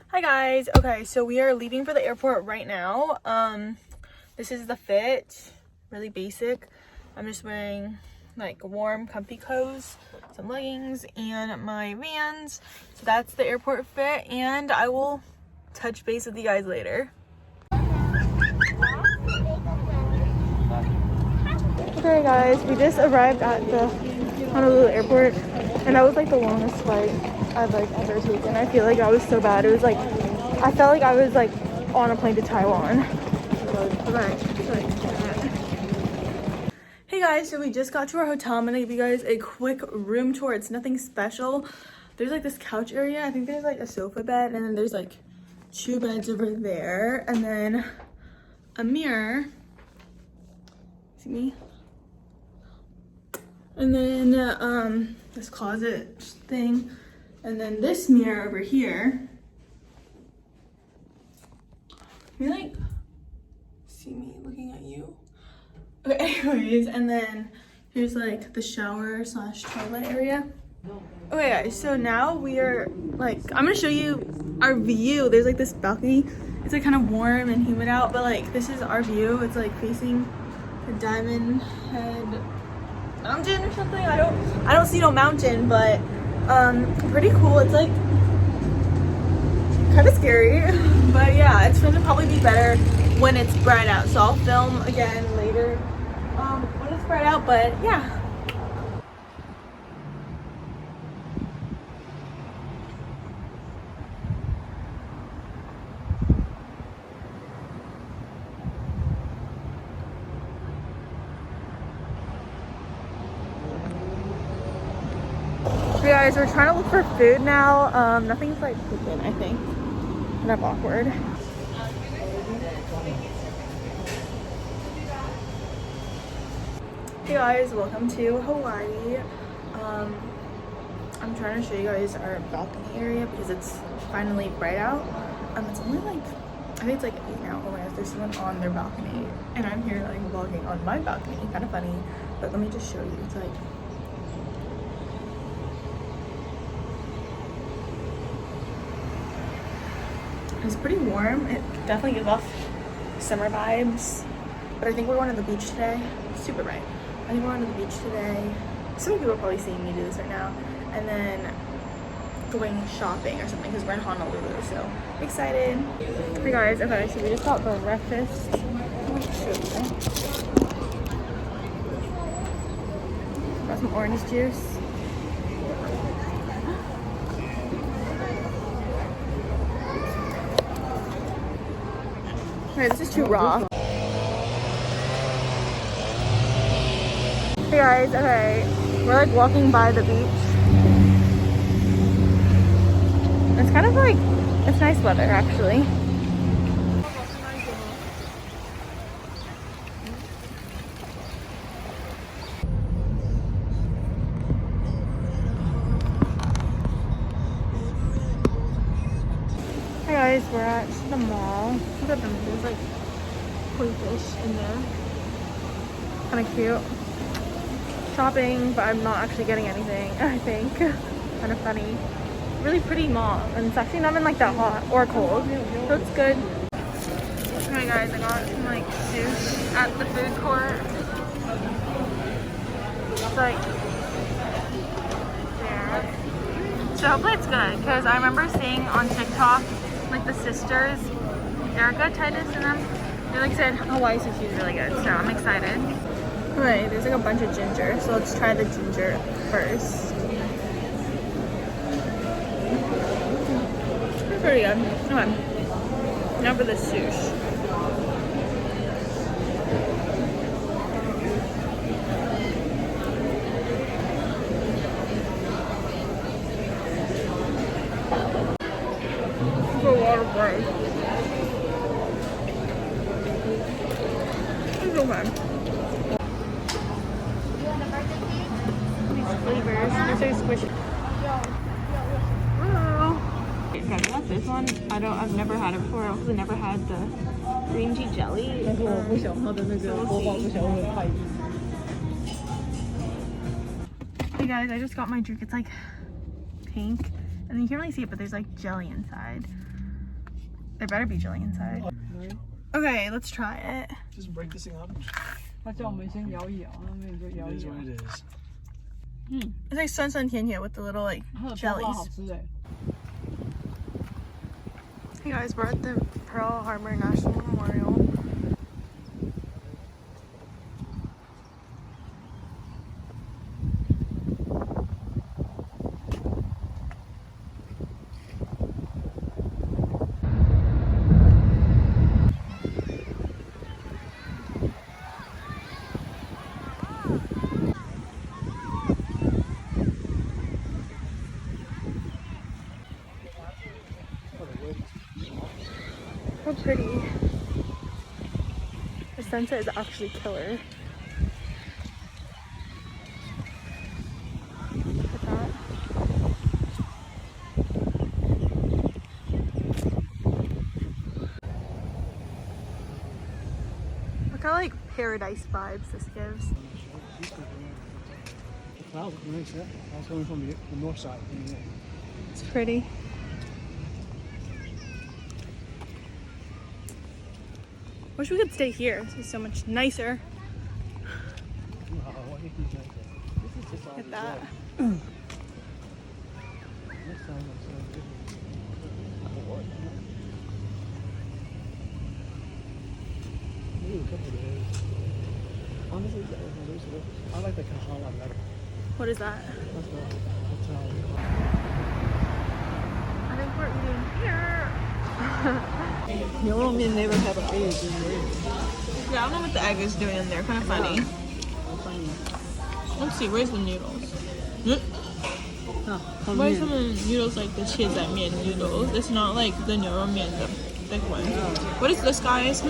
Hi guys. Okay, so we are leaving for the airport right now. This is the fit, really basic. I'm just wearing like warm comfy clothes, some leggings, and my Vans. So that's the airport fit, and I will touch base with you guys later. Okay guys, we just arrived at the Honolulu airport, and that was like the longest flight I've like ever taken. I feel like I was so bad. It was like, I felt like I was like on a plane to Taiwan. Hey guys, so we just got to our hotel. I'm gonna give you guys a quick room tour. It's nothing special. There's like this couch area. I think there's like a sofa bed, and then there's like 2 beds over there, and then a mirror. See me? And then this closet thing, and then this mirror over here. Can you like see me looking at you? Okay, anyways, and then here's like the shower / toilet area. Okay guys, so now we are like, I'm gonna show you our view. There's like this balcony. It's like kind of warm and humid out, but like this is our view. It's like facing the Diamond Head mountain or something. I don't see no mountain, but pretty cool. It's like kind of scary, but yeah, it's gonna probably be better when it's bright out, so I'll film again later when it's bright out. But yeah, guys, we're trying to look for food now. Nothing's like cooking, I think. Kind of awkward. Hey guys, welcome to Hawaii. I'm trying to show you guys our balcony area because it's finally bright out. It's only like, I think it's like 8 now. Oh my gosh, there's someone on their balcony, and I'm here like vlogging on my balcony. Kind of funny, but let me just show you. It's like, it's pretty warm. It definitely gives off summer vibes. But I think we're going to the beach today. It's super bright. I think we're going to the beach today. Some people are probably seeing me do this right now. And then going shopping or something because we're in Honolulu. So excited. Hey guys, okay, so we just got breakfast. Got some orange juice. Okay, this is too raw. Hey guys, okay, we're like walking by the beach. It's kind of like, it's nice weather actually. Hey guys, we're at the mall. Look at them, there's like koi fish in there. Kind of cute. Shopping, but I'm not actually getting anything, I think. Kind of funny. Really pretty mall, and it's actually not even like that hot or cold, so it's good. Okay guys, I got some like sushi at the food court. It's like there. So hopefully it's good, because I remember seeing on TikTok like the sisters, Erica, Titus, and them, they like said Hawaii sushi is really good, so I'm excited. Alright, there's like a bunch of ginger, so let's try the ginger first. It's pretty good. Okay, now for the sushi. It's a lot of rice. It's okay. Flavors. They're so squishy. Okay, I got this one. I've never had it before. I also never had the green tea jelly. So we'll see. Hey guys, I just got my drink. It's like pink, and you can't really see it, but there's like jelly inside. There better be jelly inside. Okay, let's try it. Just break this thing up. 他叫我们先摇一摇，那边就摇 It 一 is 摇 what。it is. It's like 酸酸甜甜 with the little like 它的包好 jellies. 吃哎。 Hey guys, we're at the Pearl Harbor National Memorial. How pretty. The sunset is actually killer. Look at that. Look how like paradise vibes this gives. The clouds look nice, yeah? I was coming from the north side. Yeah. It's pretty. Wish we could stay here. This is so much nicer. Wow, Waikiki's nice. This is just all Look at that. Next time it's so good. Maybe a couple of days. Honestly, I like the Kahala better. What is that? That's the hotel. I think we're eating here. 牛肉面 never have an egg in there. Yeah, I don't know what the egg is doing in there. Kind of funny. How funny. Let's see. Where's the noodles? Oh, Why are some of the noodles like the chizaimian noodles? It's not like the 牛肉面, the thick one. What is this, guys?